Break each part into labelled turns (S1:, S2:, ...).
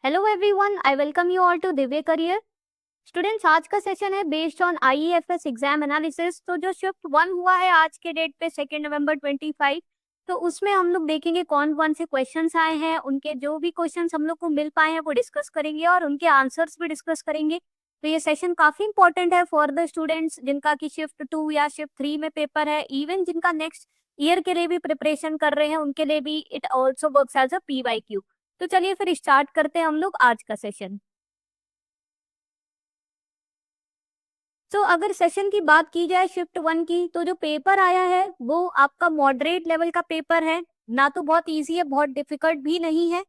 S1: Hello everyone, I welcome you all to Divya career. Students, आज का session है based on IEFS exam analysis. तो जो शिफ्ट 1 हुआ है आज के डेट पे 2 नवंबर 25, तो उसमें हम लोग देखेंगे कौन कौन से क्वेश्चंस आए हैं, उनके जो भी क्वेश्चंस हम लोग को मिल पाए हैं वो डिस्कस करेंगे और उनके आंसर्स भी डिस्कस करेंगे। तो ये सेशन काफी इंपॉर्टेंट है फॉर द स्टूडेंट्स जिनका की शिफ्ट 2 या शिफ्ट 3 में पेपर है, इवन जिनका नेक्स्ट ईयर के लिए भी प्रिपरेशन कर रहे हैं उनके लिए भी it also works as a PYQ। तो चलिए फिर स्टार्ट करते हैं हम लोग आज का सेशन। तो अगर सेशन की बात की जाए शिफ्ट 1 की, तो जो पेपर आया है वो आपका मॉडरेट लेवल का पेपर है, ना तो बहुत इजी है बहुत डिफिकल्ट भी नहीं है।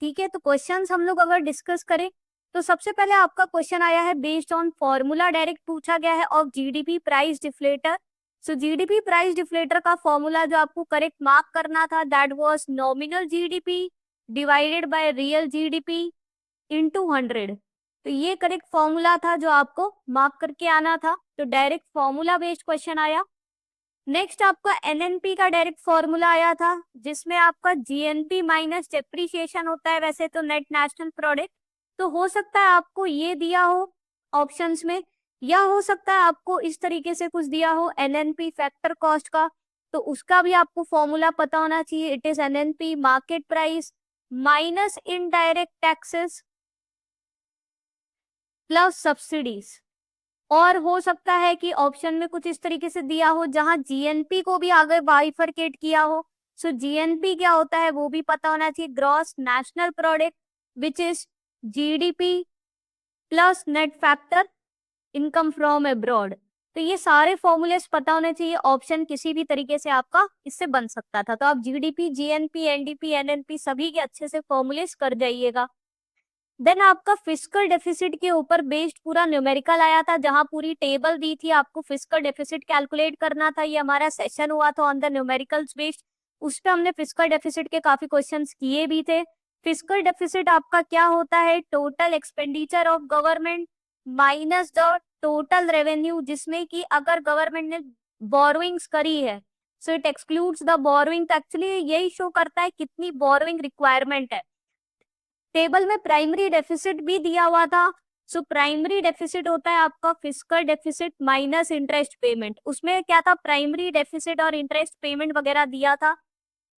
S1: ठीक है, तो क्वेश्चंस हम लोग अगर डिस्कस करें तो सबसे पहले आपका क्वेश्चन आया है बेस्ड ऑन फॉर्मूला, डायरेक्ट पूछा गया है of GDP price deflator. So GDP price deflator का फॉर्मूला जो आपको करेक्ट मार्क करना था that was nominal GDP divided by real GDP into 100। तो ये करेक्ट फॉर्मूला था जो आपको मार्क करके आना था। तो डायरेक्ट फॉर्मूला बेस्ड क्वेश्चन आया। नेक्स्ट आपका एनएनपी का डायरेक्ट फॉर्मूला आया था जिसमें आपका जीएनपी माइनस डेप्रीशिएशन होता है वैसे तो नेट नेशनल प्रोडक्ट। तो हो सकता है आपको ये दिया हो ऑप्शंस में, या हो सकता है आपको इस तरीके से कुछ दिया हो एनएनपी फैक्टर कॉस्ट का। तो उसका भी आपको फॉर्मूला पता होना चाहिए। It is NNP market price minus indirect taxes plus subsidies. और हो सकता है कि ऑप्शन में कुछ इस तरीके से दिया हो जहां जीएनपी को भी आगे बाइफरकेट किया हो। सो जीएनपी क्या होता है वो भी पता होना चाहिए, gross national product which is GDP plus net factor income from abroad. तो ये सारे फॉर्मूलेस पता होने चाहिए। ऑप्शन किसी भी तरीके से आपका इससे बन सकता था, तो आप जीडीपी जीएनपी एनडीपी एनएनपी सभी के अच्छे से फॉर्मूलेस कर जाइएगा। देन आपका फिस्कल डेफिसिट के ऊपर बेस्ड पूरा न्यूमेरिकल आया था जहां पूरी टेबल दी थी, आपको फिस्कल डेफिसिट कैलकुलेट करना था। ये हमारा सेशन हुआ था ऑन द न्यूमेरिकल्स बेस्ड, उस पे हमने फिस्कल डेफिसिट के काफी क्वेश्चंस किए भी थे। फिस्कल डेफिसिट आपका क्या होता है, total expenditure of government minus the total revenue, जिसमें कि अगर गवर्नमेंट ने बोरोइंग्स करी है so it excludes the borrowing. Actually यही शो करता है कितनी बोरोइंग रिक्वायरमेंट है। टेबल में प्राइमरी डेफिसिट भी दिया हुआ था। सो प्राइमरी डेफिसिट होता है आपका fiscal deficit minus interest payment. उसमें क्या था, प्राइमरी डेफिसिट और इंटरेस्ट पेमेंट वगैरह दिया था,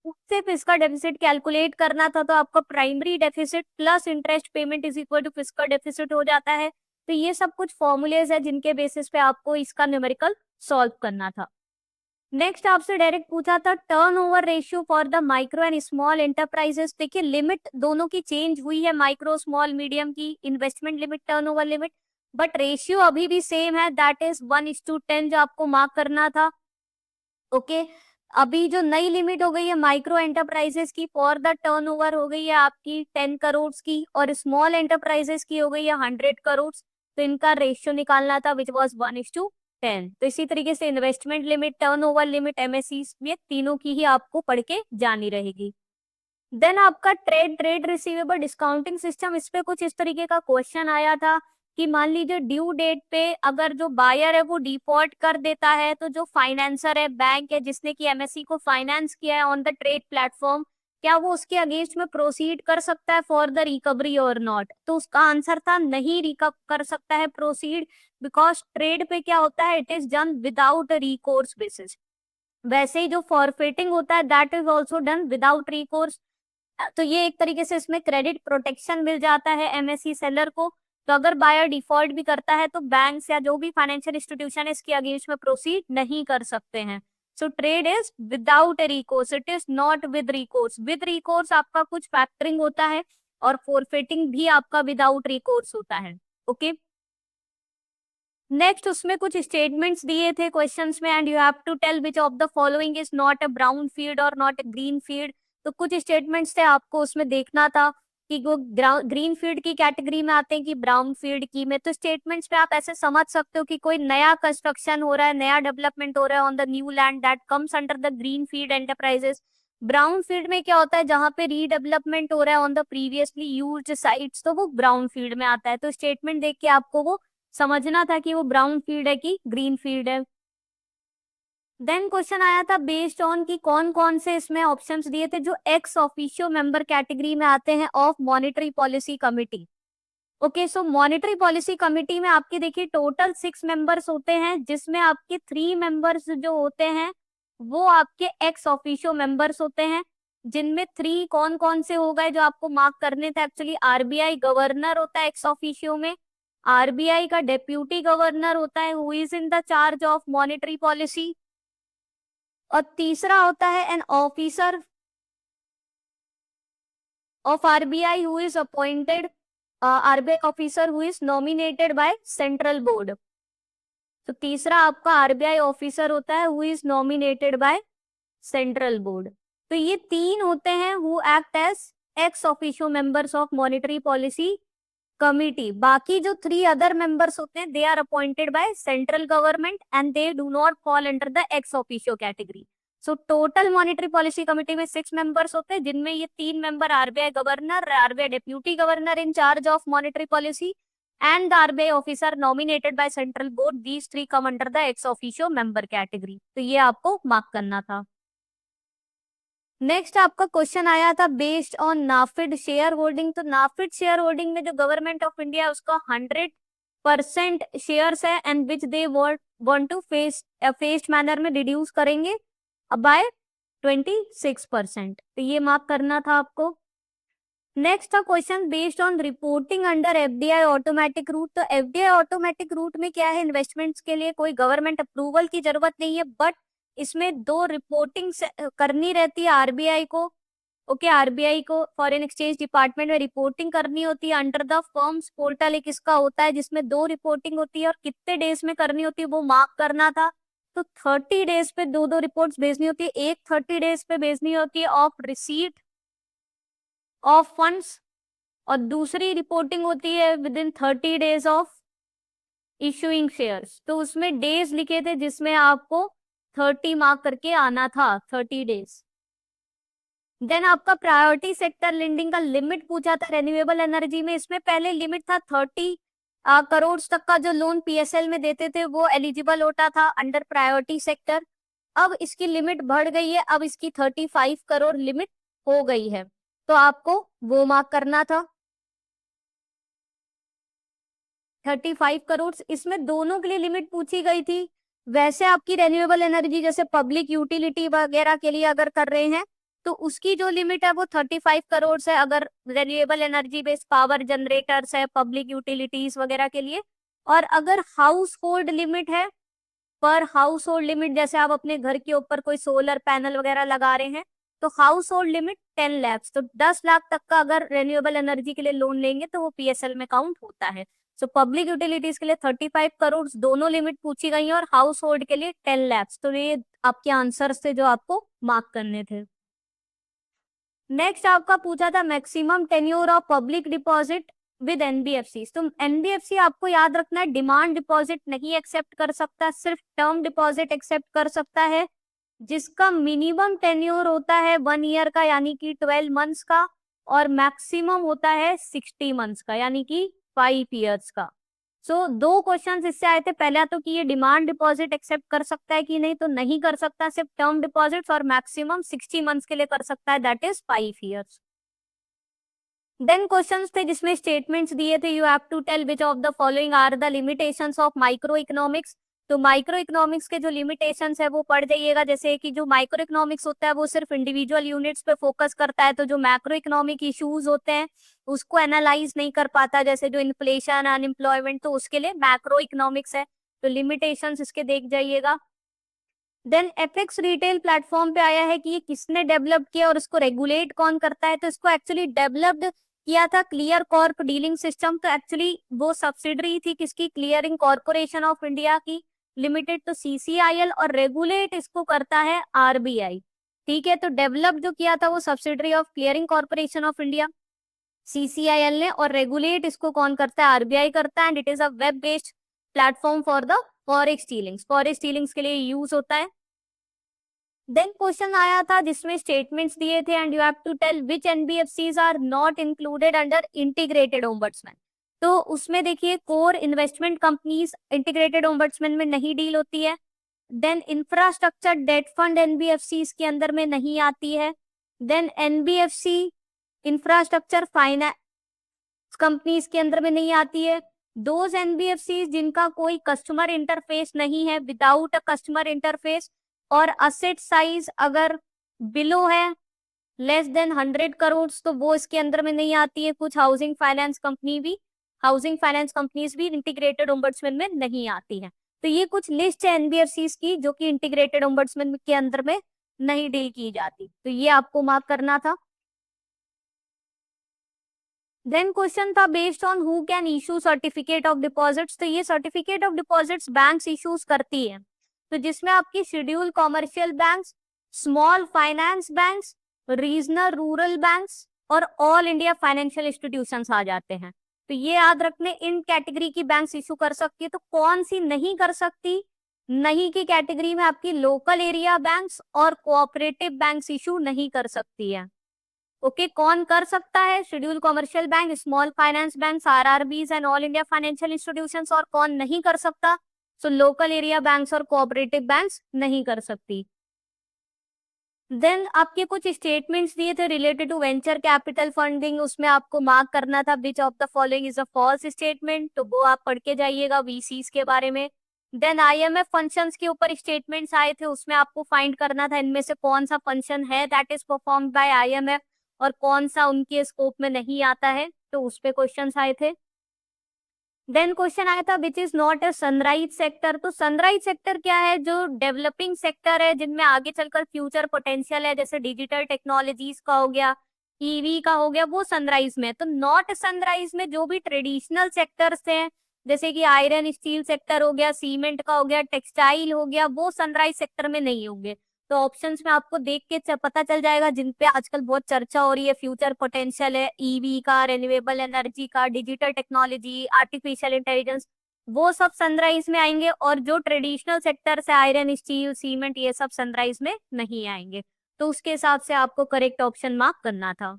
S1: उससे फिस्कल डेफिसिट कैलकुलेट करना था। तो आपका primary deficit plus interest payment is equal to fiscal deficit हो जाता है। तो ये सब कुछ फॉर्मूलेज है जिनके बेसिस पे आपको इसका न्यूमेरिकल सॉल्व करना था। नेक्स्ट आपसे डायरेक्ट पूछा था turnover ratio for the micro and small enterprises. देखिए लिमिट दोनों की चेंज हुई है, माइक्रो स्मॉल मीडियम की investment limit turnover limit, but ratio अभी भी सेम है दैट इज 1:10 जो आपको मार्क करना था। ओके अभी जो नई लिमिट हो गई है माइक्रो एंटरप्राइजेस की फॉर द टर्नओवर हो गई है आपकी 10 करोड़ की, और स्मॉल एंटरप्राइजेस की हो गई है 100 करोड़। तो इनका रेशियो निकालना था विच वॉज 1:10। तो इसी तरीके से investment limit turnover limit MSc में तीनों की ही आपको पढ़ के जानी रहेगी। देन आपका ट्रेड रिसीवेबल डिस्काउंटिंग सिस्टम, इस पे कुछ इस तरीके का क्वेश्चन आया था कि मान लीजिए ड्यू डेट पे अगर जो बायर है वो डिफॉल्ट कर देता है तो जो फाइनेंसर है बैंक है जिसने की एमएससी को फाइनेंस किया है ऑन द ट्रेड प्लेटफॉर्म, क्या वो उसके अगेंस्ट में प्रोसीड कर सकता है फॉर द रिकवरी और नॉट। तो उसका आंसर था नहीं कर सकता है प्रोसीड, बिकॉज ट्रेड पे क्या होता है it is done without recourse basis. वैसे ही जो फॉरफिटिंग होता है that is also done without recourse. तो ये एक तरीके से इसमें क्रेडिट प्रोटेक्शन मिल जाता है एमएससी सेलर को। तो अगर बायर डिफॉल्ट भी करता है तो बैंक्स या जो भी फाइनेंशियल इंस्टीट्यूशन है इसके अगेंस्ट में प्रोसीड नहीं कर सकते हैं। So trade is without recourse, it is not with recourse. With recourse आपका कुछ फैक्टरिंग होता है और फोरफिटिंग भी आपका विदाउट रिकोर्स होता है। ओके नेक्स्ट उसमें कुछ स्टेटमेंट्स दिए थे क्वेश्चंस में and you have to tell which of the following is not a brown field और नॉट अ ग्रीन फील्ड। तो कुछ स्टेटमेंट्स थे आपको उसमें देखना था कि वो ग्रीन फील्ड की कैटेगरी में आते हैं कि ब्राउन फील्ड की में। तो स्टेटमेंट्स पे आप ऐसे समझ सकते हो कि कोई नया कंस्ट्रक्शन हो रहा है, नया डेवलपमेंट हो रहा है on the new land that comes under the green field enterprises. Brown field में क्या होता है, जहां पे रीडेवलपमेंट हो रहा है on the previously used sites, तो वो ब्राउन फील्ड में आता है। तो स्टेटमेंट देख के आपको वो समझना था कि वो ब्राउन फील्ड है कि ग्रीन फील्ड है। देन क्वेश्चन आया था बेस्ड ऑन की कौन कौन से इसमें ऑप्शंस दिए थे जो एक्स ऑफिशियो मेंबर कैटेगरी में आते हैं of monetary policy committee. Okay, so monetary policy committee में आपके देखिए टोटल 6 मेंबर्स होते हैं, जिसमें आपके 3 मेंबर्स जो होते हैं वो आपके एक्स ऑफिशियो मेंबर्स होते हैं, जिनमें 3 कौन कौन से हो गए जो आपको मार्क करने थे। एक्चुअली आरबीआई गवर्नर होता है एक्स ऑफिशियो में, आरबीआई का डेप्यूटी गवर्नर होता है who is in the charge of monetary policy, और तीसरा होता है an officer of RBI who is appointed, RBI officer who is nominated by central board. तो तीसरा आपका आरबीआई ऑफिसर होता है who is nominated by central board. तो ये 3 होते हैं who act as ex officio members of monetary policy committee. बाकी जो 3 अदर मेंबर्स होते हैं they are appointed by central government and they do not fall under the ex officio category. So total monetary policy committee में 6 members होते हैं, जिनमें ये 3 member RBI governor, RBI deputy governor in charge of monetary policy and the RBI officer nominated by central board, these 3 come under the ex officio member category. तो ये आपको mark करना था। नेक्स्ट आपका क्वेश्चन आया था बेस्ड ऑन नाफिड शेयर होल्डिंग। तो नाफिड share holding में जो गवर्नमेंट ऑफ इंडिया उसका 100% शेयर्स है and which they want to phased manner में रिड्यूस करेंगे बाय 26%। तो ये मार्क करना था आपको। नेक्स्ट था question based on reporting under FDI automatic route. तो एफडीआई ऑटोमेटिक रूट में क्या है, इन्वेस्टमेंट्स के लिए कोई गवर्नमेंट अप्रूवल की जरूरत नहीं है, बट इसमें 2 रिपोर्टिंग करनी रहती है आरबीआई को। ओके, आरबीआई को फॉरेन एक्सचेंज डिपार्टमेंट में रिपोर्टिंग करनी होती है अंडर द फर्म्स पोर्टल, एक इसका होता है जिसमें 2 रिपोर्टिंग होती है और कितने डेज में करनी होती है वो मार्क करना था। तो 30 डेज पे 2 रिपोर्ट्स भेजनी होती है, एक 30 डेज पे भेजनी होती है ऑफ रिसीट ऑफ फंड्स, और दूसरी रिपोर्टिंग होती है with in 30 days of issuing shares. तो उसमें डेज लिखे थे जिसमें आपको 30 मार्क करके आना था, 30 डेज। देन आपका प्रायोरिटी सेक्टर लेंडिंग का लिमिट पूछा था रेन्यूएबल एनर्जी में। इसमें पहले लिमिट था 30 करोड़ तक का जो लोन पीएसएल में देते थे वो एलिजिबल होता था अंडर प्रायोरिटी सेक्टर। अब इसकी लिमिट बढ़ गई है, अब इसकी 35 करोड़ लिमिट हो गई है, तो आपको वो मार्क करना था 35 करोड़। इसमें दोनों के लिए लिमिट पूछी गई थी। वैसे आपकी रेन्यूएबल एनर्जी जैसे पब्लिक यूटिलिटी वगैरह के लिए अगर कर रहे हैं तो उसकी जो लिमिट है वो 35 करोड़ है, अगर renewable energy based power generators है पब्लिक यूटिलिटीज वगैरह के लिए। और अगर हाउस होल्ड लिमिट है, पर हाउस होल्ड लिमिट जैसे आप अपने घर के ऊपर कोई सोलर पैनल वगैरह लगा रहे हैं तो हाउस होल्ड लिमिट 10 लाख, तो 10 लाख तक का अगर रेन्यूएबल एनर्जी के लिए लोन लेंगे तो वो पीएसएल में काउंट होता है। सो पब्लिक यूटिलिटीज के लिए 35 करोड़ दोनों लिमिट पूछी गई है और हाउस होल्ड के लिए 10 लाख। तो ये आपके आंसर थे जो आपको मार्क करने थे। नेक्स्ट आपका पूछा था maximum tenure of public deposit with NBFC. तो एनबीएफसी आपको याद रखना है डिमांड डिपॉजिट नहीं एक्सेप्ट कर सकता, सिर्फ टर्म डिपॉजिट एक्सेप्ट कर सकता है जिसका मिनिमम टेन्योर होता है 1 ईयर का यानी कि 12 मंथ्स का, और मैक्सिमम होता है 60 मंथ्स का यानी कि 5 ईयर्स का। सो 2 क्वेश्चन इससे आए थे, पहला तो कि ये डिमांड डिपॉजिट एक्सेप्ट कर सकता है कि नहीं, तो नहीं कर सकता, सिर्फ टर्म डिपॉजिट्स, और मैक्सिमम 60 मंथ्स के लिए कर सकता है, that is 5 years. Then questions थे जिसमें स्टेटमेंट्स दिए थे, you have to tell which of the following are the limitations of micro economics. तो माइक्रो इकोनॉमिक्स के जो लिमिटेशंस है वो पढ़ जाइएगा, जैसे कि जो माइक्रो इकोनॉमिक्स होता है वो सिर्फ इंडिविजुअल यूनिट्स पे फोकस करता है, तो जो मैक्रो इकोनॉमिक इश्यूज होते हैं उसको एनालाइज नहीं कर पाता, जैसे जो इन्फ्लेशन अनएम्प्लॉयमेंट, तो उसके लिए मैक्रो इकोनॉमिक्स है। तो लिमिटेशंस इसके देख जाइएगा। देन एफएक्स रिटेल प्लेटफॉर्म पे आया है कि ये किसने डेवलप किया और इसको रेगुलेट कौन करता है। तो इसको एक्चुअली डेवलप्ड किया था क्लियर कॉर्प डीलिंग सिस्टम। तो एक्चुअली वो सब्सिडरी थी किसकी, क्लियरिंग कॉर्पोरेशन ऑफ इंडिया की लिमिटेड, तो सीसीआईएल, और रेगुलेट इसको करता है आरबीआई। ठीक है, तो डेवलप जो किया था वो subsidiary of Clearing Corporation of India CCIL ने, और रेगुलेट इसको कौन करता है, आरबीआई करता है। And it is a web based platform for the forex dealings, forex dealings के लिए यूज होता है। देन क्वेश्चन आया था जिसमें स्टेटमेंट्स दिए थे and you have to tell which NBFCs are not included under integrated ombudsman. तो उसमें देखिए core investment companies integrated ombudsman में नहीं डील होती है, then infrastructure debt fund NBFC इसके अंदर में नहीं आती है। Then NBFC infrastructure finance companies के अंदर में नहीं आती है। दोज एनबीएफसी जिनका कोई कस्टमर इंटरफेस नहीं है, विदाउट अ कस्टमर इंटरफेस, और असेट साइज अगर बिलो है लेस देन 100 करोड़, तो वो इसके अंदर में नहीं आती है। कुछ हाउसिंग फाइनेंस कंपनीज भी इंटीग्रेटेड ओम्बड्समैन में नहीं आती है। तो ये कुछ लिस्ट है एनबीएफसी की जो कि इंटीग्रेटेड ओम्बड्समैन के अंदर में नहीं डील की जाती, तो ये आपको मार्क करना था। देन क्वेश्चन था based on who can issue certificate of deposits, तो ये certificate of deposits banks issues करती है, तो जिसमें आपकी schedule commercial banks, small finance banks, regional rural banks और ऑल इंडिया फाइनेंशियल इंस्टीट्यूशंस आ जाते हैं। तो ये याद रखने, इन कैटेगरी की बैंक्स इशू कर सकती है। तो कौन सी नहीं कर सकती? नहीं की कैटेगरी में आपकी लोकल एरिया बैंक्स और कोऑपरेटिव बैंक्स इशू नहीं कर सकती है। ओके, कौन कर सकता है? Schedule commercial bank, small finance bank, RRBs and all India financial institutions. और कौन नहीं कर सकता? सो लोकल एरिया बैंक्स और कोऑपरेटिव बैंक्स नहीं कर सकती। देन आपके कुछ स्टेटमेंट्स दिए थे related to venture capital funding, उसमें आपको मार्क करना था which of the following is a false statement, तो वो आप पढ़ के जाइएगा वीसीस के बारे में। देन आईएमएफ फंक्शंस के ऊपर स्टेटमेंट्स आए थे, उसमें आपको फाइंड करना था इनमें से कौन सा फंक्शन है that is performed by IMF और कौन सा उनके स्कोप में नहीं आता है, तो उस पे क्वेश्चंस आए थे। देन क्वेश्चन आया था which is not a sunrise sector, तो सनराइज सेक्टर क्या है? जो डेवलपिंग सेक्टर है, जिनमें आगे चलकर फ्यूचर पोटेंशियल है, जैसे डिजिटल टेक्नोलॉजीज का हो गया, ईवी का हो गया, वो सनराइज में। तो नॉट सनराइज में जो भी ट्रेडिशनल सेक्टर्स हैं, जैसे कि आयरन स्टील सेक्टर हो गया, सीमेंट का हो गया, टेक्सटाइल हो गया, वो सनराइज सेक्टर में नहीं होंगे। तो ऑप्शंस में आपको देख के पता चल जाएगा जिन पे आजकल बहुत चर्चा हो रही है, फ्यूचर पोटेंशियल है, ईवी का, रिन्यूएबल एनर्जी का, डिजिटल टेक्नोलॉजी, आर्टिफिशियल इंटेलिजेंस, वो सब सनराइज में आएंगे। और जो ट्रेडिशनल सेक्टर है, आयरन स्टील सीमेंट, ये सब सनराइज में नहीं आएंगे। तो उसके हिसाब से आपको करेक्ट ऑप्शन मार्क करना था।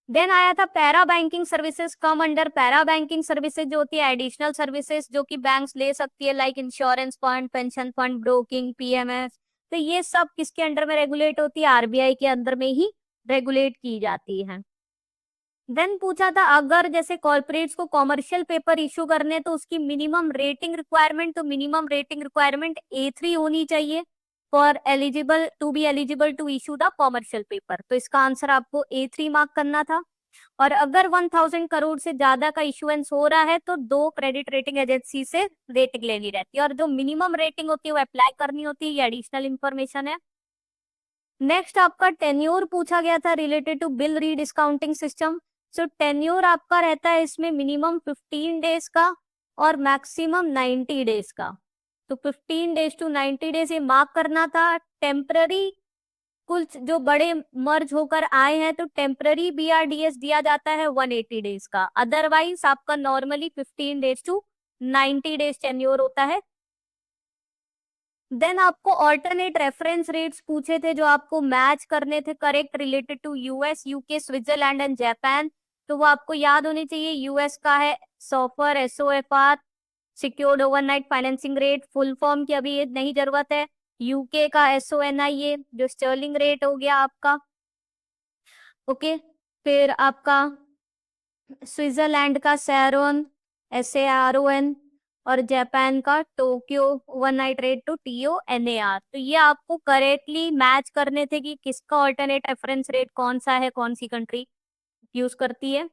S1: देन आया था para banking services, come under para banking services जो होती है एडिशनल सर्विसेज जो कि बैंक्स ले सकती है, like insurance fund, pension fund, broking, PMS. तो ये सब किसके अंडर में रेगुलेट होती है? आरबीआई के अंदर में ही रेगुलेट की जाती है। देन पूछा था अगर जैसे कॉर्पोरेट्स को कॉमर्शियल पेपर इशू करने तो उसकी मिनिमम रेटिंग रिक्वायरमेंट, तो मिनिमम रेटिंग रिक्वायरमेंट A3 होनी चाहिए for eligible to issue the commercial paper. तो इसका आंसर आपको A3 मार्क करना था। और अगर 1000 करोड़ से ज्यादा का इशुएंस हो रहा है तो 2 क्रेडिट रेटिंग एजेंसी से रेटिंग लेनी रहती है, और जो मिनिमम रेटिंग होती है वो अप्लाई करनी होती है, ये एडिशनल इंफॉर्मेशन है। नेक्स्ट आपका टेन्योर पूछा गया था related to bill rediscounting system. So tenure आपका रहता है इसमें मिनिमम 15 डेज का और मैक्सिमम 90 डेज का। तो 15 डेज टू 90 डेज ये मार्क करना था। टेम्पररी कुछ जो बड़े मर्ज होकर आए हैं तो टेम्पररी बीआरडीएस दिया जाता है 180 डेज का, अदरवाइज आपका normally 15 days to 90 days tenure होता है। देन आपको ऑल्टरनेट रेफरेंस रेट्स पूछे थे जो आपको मैच करने थे correct related to US, UK, Switzerland and Japan. तो वो आपको याद होनी चाहिए। यूएस का है SOFR, SOFR, secured overnight financing rate, full form की अभी ये नहीं जरूरत है। यूके का SONIA जो स्टर्लिंग रेट हो गया आपका। ओके, फिर आपका स्विट्जरलैंड का सैरोन, SARON, और जापान का Tokyo overnight rate to TONAR। तो ये आपको करेक्टली मैच करने थे कि किसका ऑल्टरनेट रेफरेंस रेट कौन सा है, कौन सी कंट्री यूज करती है।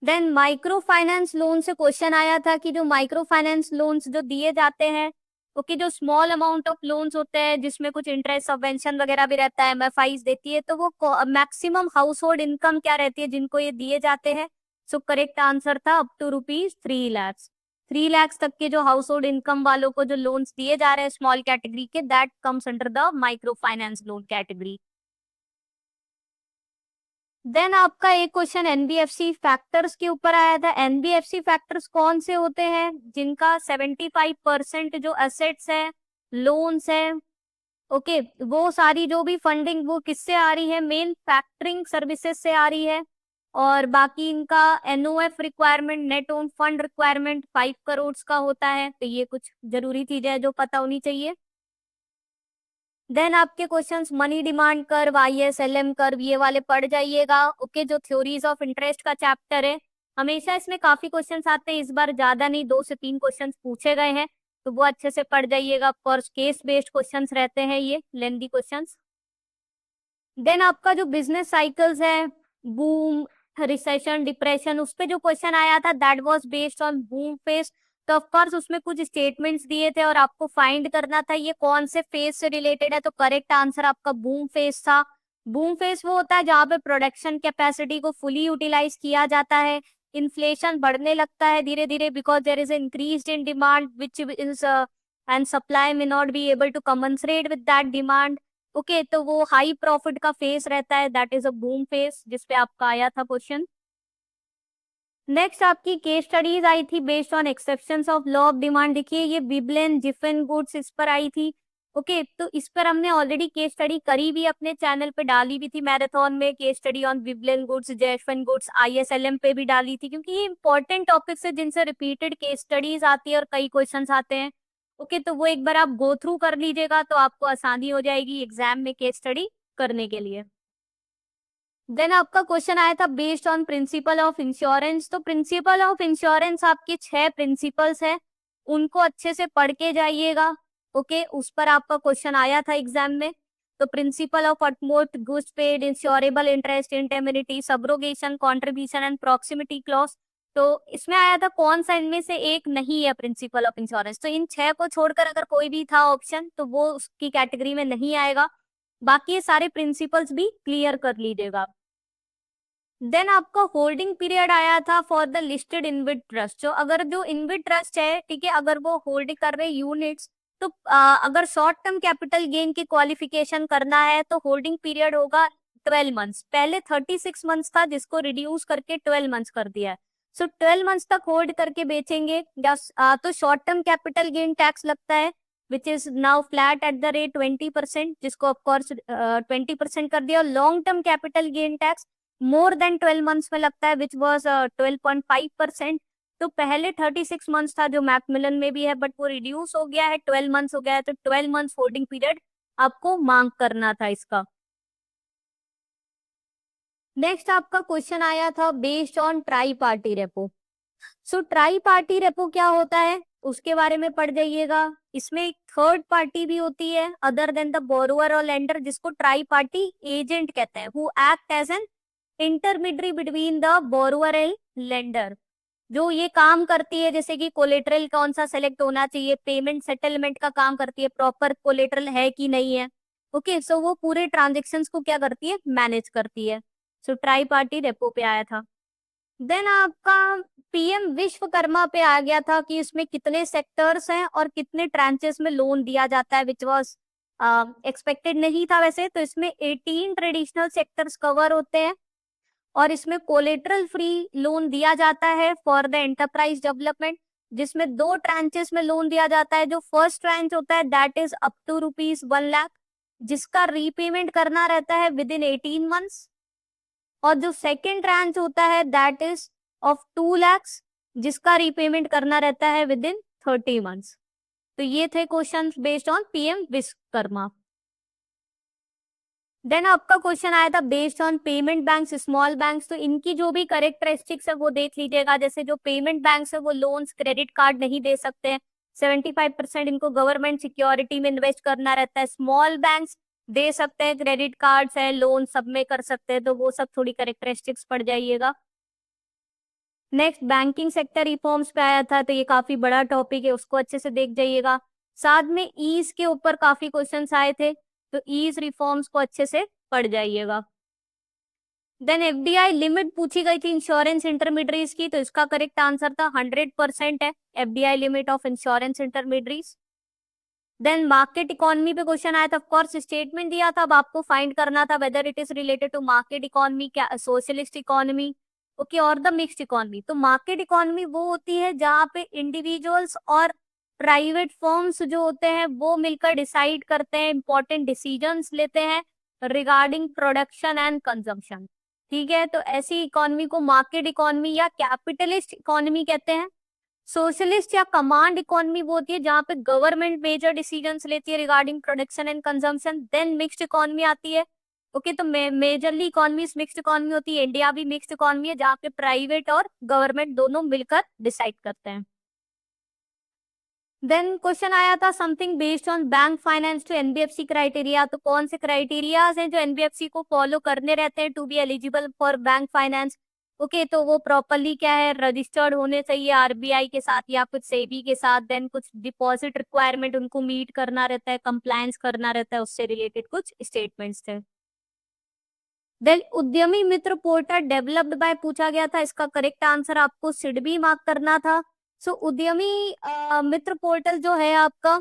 S1: देन माइक्रो फाइनेंस लोन से क्वेश्चन आया था कि जो माइक्रो फाइनेंस लोन्स जो दिए जाते हैं, ओके, जो स्मॉल अमाउंट ऑफ लोन्स होते हैं जिसमें कुछ इंटरेस्ट सबवेंशन वगैरह भी रहता है, MFIs देती है, तो वो मैक्सिमम हाउस होल्ड इनकम क्या रहती है जिनको ये दिए जाते हैं? सो करेक्ट आंसर था अप टू ₹3 लाख। 3 लाख तक के जो हाउस होल्ड इनकम वालों को जो लोन्स दिए जा रहे हैं स्मॉल कैटेगरी के, that comes under the micro finance loan category. Then आपका एक क्वेश्चन एनबीएफसी फैक्टर्स के ऊपर आया था। एनबीएफसी फैक्टर्स कौन से होते हैं? जिनका 75% जो एसेट्स है, लोन्स है, ओके, वो सारी जो भी फंडिंग वो किससे आ रही है? मेन फैक्टरिंग सर्विसेज से आ रही है। और बाकी इनका NOF requirement, net own fund requirement 5 crore का होता है। तो ये कुछ जरूरी चीजें हैं जो पता होनी चाहिए। देन आपके questions money demand curve, ISLM curve, ये वाले पढ़ जाइएगा। ओके, जो थ्योरीज ऑफ इंटरेस्ट का चैप्टर है, हमेशा इसमें काफी क्वेश्चंस आते हैं, इस बार ज्यादा नहीं 2 से 3 क्वेश्चंस पूछे गए हैं, तो वो अच्छे से पढ़ जाइएगा। कोर्स केस बेस्ड क्वेश्चंस रहते हैं, ये लेंदी क्वेश्चंस। देन आपका जो बिजनेस साइकिल्स है, बूम, रिसेशन, डिप्रेशन, उस पे जो क्वेश्चन आया था that was based on boom phase. तो ऑफ कोर्स उसमें कुछ स्टेटमेंट्स दिए थे और आपको फाइंड करना था ये कौन से फेज से रिलेटेड है। तो करेक्ट आंसर आपका बूम फेज था। बूम फेज वो होता है जहाँ पे प्रोडक्शन कैपेसिटी को फुली यूटिलाइज किया जाता है, इन्फ्लेशन बढ़ने लगता है धीरे धीरे because there is increase in demand which is and supply में not be able to commensurate with that demand. Okay, तो वो हाई प्रॉफिट का फेस रहता है, that is a boom phase, जिसपे आपका आया था क्वेश्चन। नेक्स्ट आपकी केस स्टडीज आई थी based on exceptions of law of demand. देखिए ये विबलेन जिफिन गुड्स इस पर आई थी। ओके, तो इस पर हमने ऑलरेडी केस स्टडी करी भी, अपने चैनल पे डाली भी थी मैराथन में, case study on Veblen goods, Giffen goods, ISLM पे भी डाली थी, क्योंकि ये इंपॉर्टेंट टॉपिक्स है जिनसे रिपीटेड केस स्टडीज आती है और कई क्वेश्चंस आते हैं। ओके, तो वो एक बार आप गो थ्रू कर लीजिएगा तो आपको आसानी हो जाएगी एग्जाम में केस स्टडी करने के लिए। देन आपका क्वेश्चन आया था based on principle of insurance. तो प्रिंसिपल ऑफ इंश्योरेंस आपके 6 प्रिंसिपल्स है, उनको अच्छे से पढ़ के जाइएगा। ओके, उस पर आपका क्वेश्चन आया था एग्जाम में। तो principle of utmost goods paid, insurable interest, indemnity, subrogation, contribution and proximity clause. तो इसमें आया था कौन सा इनमें से एक नहीं है प्रिंसिपल ऑफ इंश्योरेंस। तो इन 6 को छोड़कर अगर कोई भी था ऑप्शन तो वो उसकी कैटेगरी में नहीं आएगा। बाकी ये सारे प्रिंसिपल्स भी क्लियर कर लीजिएगा। देन आपका होल्डिंग पीरियड आया था फॉर द लिस्टेड इनविट ट्रस्ट। जो अगर जो इनविट ट्रस्ट है, ठीक है, अगर वो होल्ड कर रहे यूनिट्स, तो अगर शॉर्ट टर्म कैपिटल गेन की क्वालिफिकेशन करना है तो होल्डिंग पीरियड होगा 12 मंथ्स। पहले 36 मंथ्स था जिसको रिड्यूस करके 12 मंथ्स कर दिया है। सो 12 मंथ्स तक होल्ड करके बेचेंगे तो short term capital gain tax लगता है which is now flat at the rate 20%, जिसको ऑफकोर्स 20% कर दिया। Long term capital gain tax more than 12 months में लगता है विच वॉज 12.5%। तो पहले 36 मंथ्स था जो मैकमिलन में भी है, बट वो रिड्यूस हो गया है, 12 मंथ्स हो गया है। तो 12 मंथ्स होल्डिंग पीरियड आपको मांग करना था इसका। नेक्स्ट आपका क्वेश्चन आया था based on try party repo. So try party repo क्या होता है उसके बारे में पढ़ जाइएगा। इसमें एक थर्ड पार्टी भी होती है अदर देन द बोरोअर और लेंडर, जिसको ट्राई पार्टी एजेंट कहते हैं, who act as an intermediary between the borrower and lender. जो ये काम करती है जैसे कि कोलेटरल कौन सा सेलेक्ट होना चाहिए, पेमेंट सेटलमेंट का काम करती है, प्रॉपर कोलेटरल है कि नहीं है। ओके, सो वो पूरे ट्रांजेक्शन्स को क्या करती है, मैनेज करती है। सो ट्राई पार्टी रेपो पे आया था। देन आपका PM विश्वकर्मा पे आ गया था कि इसमें कितने सेक्टर्स हैं और कितने ट्रांचेस में लोन दिया जाता है, विच वॉज एक्सपेक्टेड नहीं था वैसे। तो इसमें 18 ट्रेडिशनल सेक्टर्स कवर होते हैं और इसमें कोलेटरल फ्री लोन दिया जाता है फॉर द एंटरप्राइज डेवलपमेंट, जिसमें 2 ट्रांचेस में लोन दिया जाता है। जो फर्स्ट ट्रांच होता है that is up to ₹1 lakh, जिसका रीपेमेंट करना रहता है विद इन 18 मंथ्स। और जो सेकेंड ट्रांच होता है दैट इज ऑफ 2 lakhs, जिसका रीपेमेंट करना रहता है विद इन 30 मंथ्स। तो ये थे question based on PM Vishwakarma. Then आपका क्वेश्चन आया था based on payment banks, small banks. तो इनकी जो भी करेक्टरिस्टिक्स है वो देख लीजिएगा। जैसे जो पेमेंट बैंक्स है वो लोन्स क्रेडिट कार्ड नहीं दे सकते हैं, 75% इनको गवर्नमेंट सिक्योरिटी में इन्वेस्ट करना रहता है। स्मॉल बैंक्स दे सकते हैं, क्रेडिट कार्ड्स है, लोन सब में कर सकते हैं। तो वो सब थोड़ी करेक्टरिस्टिक्स पढ़ जाइएगा। नेक्स्ट बैंकिंग सेक्टर रिफॉर्म्स पे आया था, तो ये काफी बड़ा टॉपिक है, उसको अच्छे से देख जाइएगा। साथ में ईज के ऊपर काफी क्वेश्चंस आए थे, तो ईज रिफॉर्म्स को अच्छे से पढ़ जाइएगा। देन FDI लिमिट पूछी गई थी इंश्योरेंस इंटरमीडियरीज की, तो इसका करेक्ट आंसर था 100% है FDI limit of insurance intermediaries. Then market economy पे क्वेश्चन आया था, ऑफकोर्स स्टेटमेंट दिया था, अब आपको फाइंड करना था whether it is related to market economy, क्या सोशलिस्ट इकोनॉमी, ओके, और द मिक्स्ड इकोनॉमी। तो मार्केट इकोनॉमी वो होती है जहाँ पे इंडिविजुअल्स और प्राइवेट फर्म्स जो होते हैं वो मिलकर डिसाइड करते हैं, इंपॉर्टेंट डिसीजंस लेते हैं रिगार्डिंग प्रोडक्शन एंड कंजम्पशन। ठीक है, तो ऐसी इकोनॉमी को मार्केट इकोनॉमी या कैपिटलिस्ट इकोनॉमी कहते हैं। सोशलिस्ट या कमांड इकोनॉमी वो होती है जहां पे गवर्नमेंट मेजर डिसीजंस लेती है regarding production and consumption. Then mixed economy आती है। ओके, तो मेजरली इकोनॉमीज मिक्स्ड इकोनॉमी होती है। इंडिया भी मिक्स्ड इकोनॉमी है जहाँ पे प्राइवेट और गवर्नमेंट दोनों मिलकर डिसाइड करते हैं। देन क्वेश्चन आया था something based on bank finance to NBFC criteria. तो कौन से क्राइटेरियाज हैं जो एनबीएफसी को फॉलो करने रहते हैं to be eligible for bank finance. Okay, तो वो प्रॉपरली क्या है, रजिस्टर्ड होने चाहिए आरबीआई के साथ या कुछ सेबी के साथ। देन कुछ डिपॉजिट रिक्वायरमेंट उनको मीट करना रहता है, कंप्लायंस करना रहता है, उससे रिलेटेड कुछ स्टेटमेंट्स थे। देन उद्यमी मित्र पोर्टल डेवलप्ड बाय पूछा गया था, इसका करेक्ट आंसर आपको सिडबी मार्क करना था। सो उद्यमी मित्र पोर्टल जो है आपका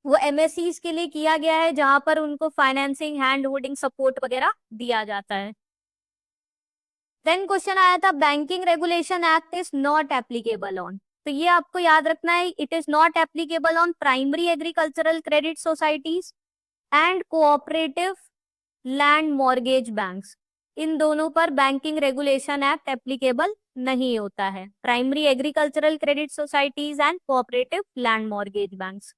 S1: वो एमएससीज के लिए किया गया है जहां पर उनको फाइनेंसिंग, हैंड होल्डिंग सपोर्ट वगैरह दिया जाता है। देन क्वेश्चन आया था banking regulation act is not applicable on. तो ये आपको याद रखना है, it is not applicable on primary agricultural credit societies and cooperative land mortgage banks. इन दोनों पर बैंकिंग रेगुलेशन एक्ट एप्लीकेबल नहीं होता है, primary agricultural credit societies and cooperative land mortgage banks.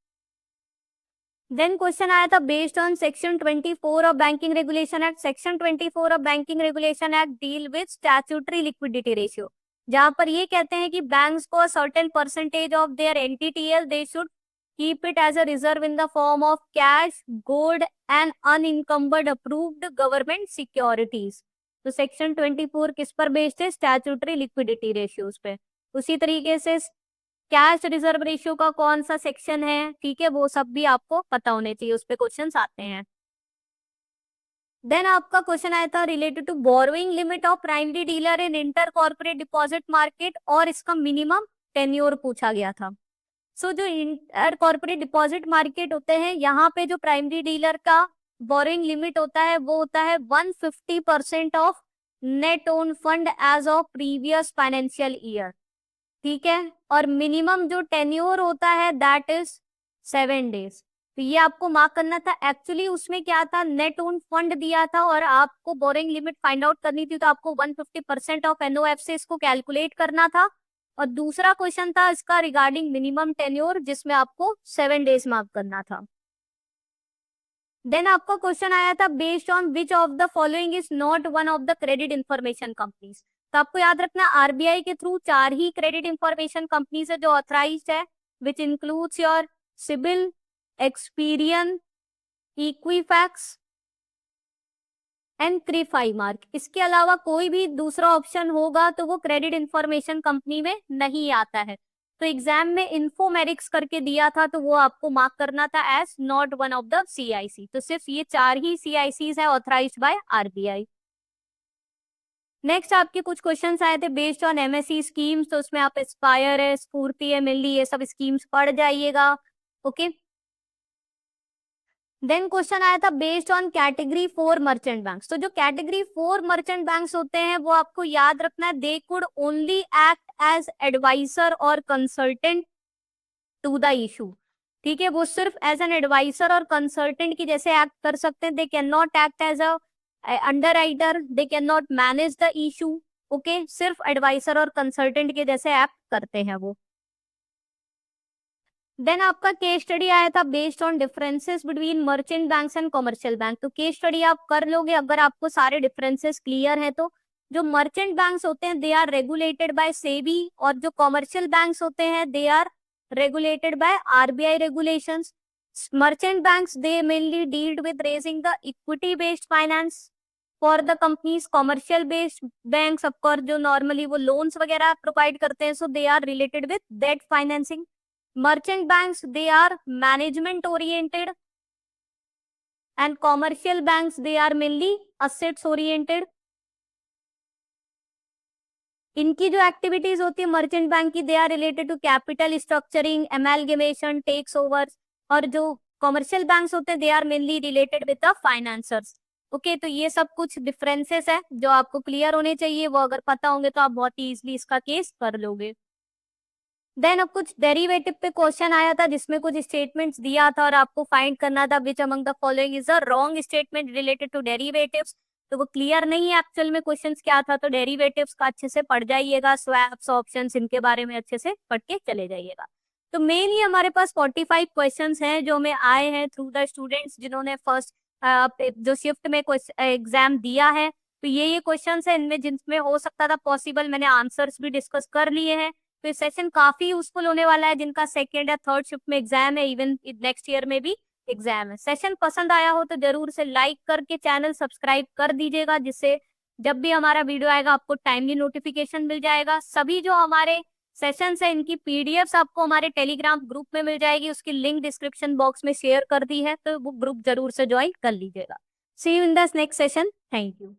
S1: Then question आया था based on section 24 of banking regulation act. Section 24 of banking regulation act deal with statutory liquidity ratio, जहां पर ये कहते हैं कि बैंक्स को certain percentage of their NDTL they should keep it as a reserve in the form of cash, gold and unencumbered approved government securities. तो section 24 किस पर बेस्ड है, स्टैट्यूटरी लिक्विडिटी रेशियोज पे। उसी तरीके से कैश रिजर्व रेशियो का कौन सा सेक्शन है, ठीक है, वो सब भी आपको पता होने चाहिए, उस पे क्वेश्चंस आते हैं। देन आपका क्वेश्चन आया था related to borrowing limit of primary dealer in inter corporate deposit market और इसका मिनिमम टेन्योर पूछा गया था। सो जो इंटर कॉर्पोरेट डिपॉजिट मार्केट होते हैं यहाँ पे जो प्राइमरी डीलर का बोरोइंग लिमिट होता है वो होता है 150% of net own fund as of previous financial year, ठीक है, और मिनिमम जो टेन्योर होता है दैट इज 7 डेज। तो ये आपको मार्क करना था। एक्चुअली उसमें क्या था, नेट ओन फंड दिया था और आपको बोरिंग लिमिट फाइंड आउट करनी थी, तो आपको 150% ऑफ एनओएफ से इसको कैलकुलेट करना था। और दूसरा क्वेश्चन था इसका रिगार्डिंग मिनिमम टेन्योर जिसमें आपको 7 डेज मार्क करना था। देन आपका क्वेश्चन आया था based on which of the following is not one of the credit information companies. तो आपको याद रखना आरबीआई के थ्रू 4 ही क्रेडिट इंफॉर्मेशन कंपनीज है जो ऑथराइज्ड है, which includes your CIBIL, Experian, Equifax and CRIF High Mark. इसके अलावा कोई भी दूसरा ऑप्शन होगा तो वो क्रेडिट इंफॉर्मेशन कंपनी में नहीं आता है। तो एग्जाम में इन्फोमेरिक्स करके दिया था तो वो आपको मार्क करना था as not one of the CIC. तो सिर्फ ये 4 ही सीआईसी है ऑथराइज्ड बाय आरबीआई। नेक्स्ट आपके कुछ क्वेश्चंस आए थे बेस्ड ऑन एमएससी स्कीम्स, तो उसमें आप एस्पायर है, स्फूर्ति है, मिल्ली, ये सब स्कीम्स पढ़ जाइएगा। ओके, देन क्वेश्चन आया था based on category 4 merchant banks. तो जो कैटेगरी 4 मर्चेंट बैंक्स होते हैं वो आपको याद रखना है, they could only act as advisor और कंसल्टेंट टू द इशू, ठीक है, वो सिर्फ एज एन एडवाइजर और कंसल्टेंट की जैसे एक्ट कर सकते हैं। They can not act as a underwriter, they can not manage the issue. Okay, सिर्फ एडवाइजर और कंसल्टेंट के जैसे एक्ट करते हैं वो। देन आपका केस स्टडी आया था based on differences between merchant banks and commercial bank. तो केस स्टडी आप कर लोगे अगर आपको सारे डिफरेंसेस क्लियर है तो। जो मर्चेंट बैंक्स होते हैं they are regulated by SEBI और जो कमर्शियल बैंक्स होते हैं they are regulated by RBI regulations. Merchant banks, they mainly deal with raising the equity based finance for the companies. Commercial based banks of course जो normally वो loans वगैरह provide करते हैं, so they are related with debt financing. Merchant banks, they are management oriented and commercial banks, they are mainly assets oriented. इनकी जो activities होती है merchant bank की, they are related to capital structuring, amalgamation, takes over. और जो commercial banks होते हैं they are mainly related with the financers. Okay, तो ये सब कुछ डिफरेंसेस है जो आपको क्लियर होने चाहिए, वो अगर पता होंगे तो आप बहुत ही इजिली इसका केस कर लोगे। देन अब कुछ डेरिवेटिव पे क्वेश्चन आया था जिसमें कुछ स्टेटमेंट्स दिया था और आपको फाइंड करना था which among the following is a wrong statement related to derivatives. तो वो क्लियर नहीं है एक्चुअल में क्वेश्चंस क्या था, तो डेरिवेटिव्स का अच्छे से पढ़ जाइएगा, स्वैप्स, ऑप्शंस, इनके बारे में अच्छे से पढ़ के चले जाइएगा। तो मेनली हमारे पास 45 क्वेश्चंस हैं जो हमें आए हैं थ्रू द स्टूडेंट्स जिन्होंने फर्स्ट जो शिफ्ट में एग्जाम दिया है। तो ये क्वेश्चंस है, इनमें जिनमें हो सकता था पॉसिबल, मैंने आंसर्स भी डिस्कस कर लिए हैं। तो ये सेशन काफी यूजफुल होने वाला है जिनका सेकेंड या थर्ड शिफ्ट में एग्जाम है, इवन नेक्स्ट ईयर में भी एग्जाम है। सेशन पसंद आया हो तो जरूर से लाइक करके चैनल सब्सक्राइब कर दीजिएगा, जिससे जब भी हमारा वीडियो आएगा आपको टाइमली नोटिफिकेशन मिल जाएगा। सभी जो हमारे सेशंस है इनकी पीडीएफ्स आपको हमारे टेलीग्राम ग्रुप में मिल जाएगी, उसकी लिंक डिस्क्रिप्शन बॉक्स में शेयर कर दी है, तो वो ग्रुप जरूर से ज्वाइन कर लीजिएगा। See you in the next session. Thank you.